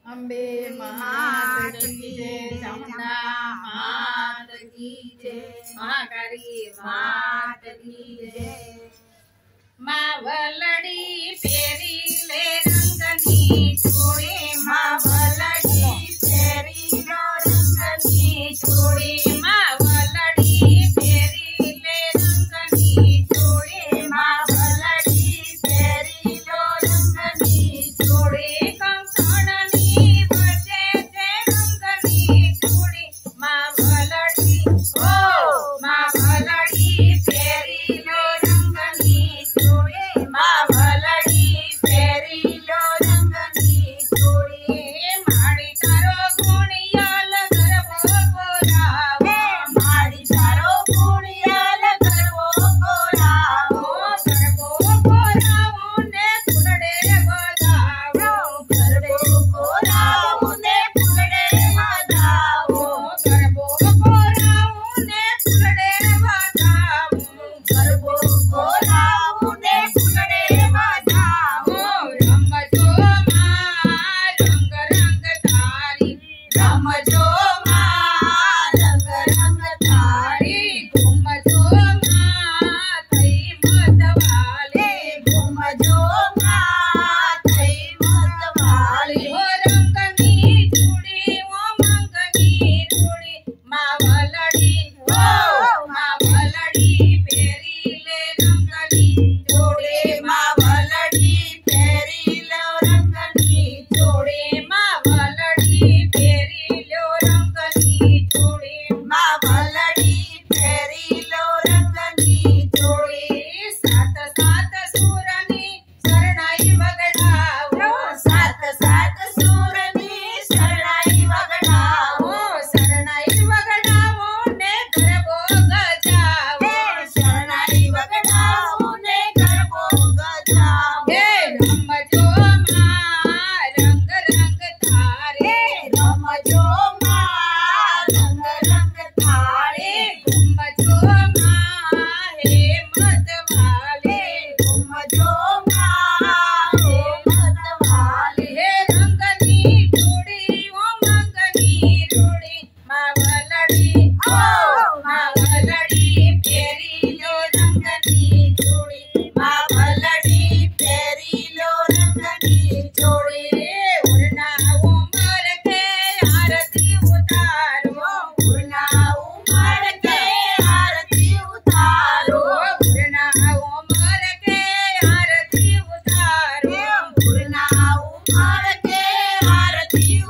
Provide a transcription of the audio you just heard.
अंबे मात की जय, चामुंडा मात की जय, महाकाली मात की जय। मावलड़ी फेरी ले रंगनी चूड़ी, मावलड़ी फेरी लो रंगनी चूड़ी, मावलड़ी फेरी ले रंगनी चूड़ी, मावलड़ी फेरी लो रंगनी चूड़ी, कंकणनी बजे ते रंगनी चूड़ी, मावलड़ी ओ मावलड़ी फेरी लो रंगनी चूड़ी, मावलड़ी फेरी लो रंगनी चूड़ी, माड़ी तारो गुणियाल गरबो बोलावो, माड़ी तारो गुणियाल गरबो बोलावो, गरबो बोलावो ने फुलड़े बजावो, गरबो बोलावो ने फुलड़े बजावो, गरबो बोलावो ने फुलड़े बजावो, गरबो बोलावो ने फुलड़े बजावो। रमजो मां रंग रंग तारी, रमजो मां रंग रंग तारी, घूमजो मां थई मतवाली, घूमजो मां थई मतवाली, ओ रंगनी चूड़ी ओ मंगनी चूड़ी, मावलड़ी ओ मावलड़ी फेरी ले रंगनी चूड़ी, मावलड़ी फेरी लो रंगनी चूड़ी, मावलड़ी फेरी लो रंगनी चूड़ी, मावलड़ी फेरी लो रंगनी चूड़ी। सात सात सूरनी शरणाई वगड़ावो, सात सात सूरनी शरणाई वगड़ावो, शरणाई वगड़ावो ने गरबो गजावो, शरणाई वगड़ावो ने गरबो गजावो। रमजो मां रंग रंग तारे, रमजो मां रंग रंग तारे, घूमजो मां हे मतवाले, घूमजो मां हे मतवाले, हे रंगनी चूड़ी ओ मंगनी चूड़ी, मावलड़ी ओ मावलड़ी फेरी लो रंगनी चूड़ी, मावलड़ी फेरी लो रंगनी चूड़ी। उड़ना उमर के आरती उतारो, उड़ना उमर के आरती उतारो, उड़ना उमर के आरती उतारो, उड़ना उमर के आरती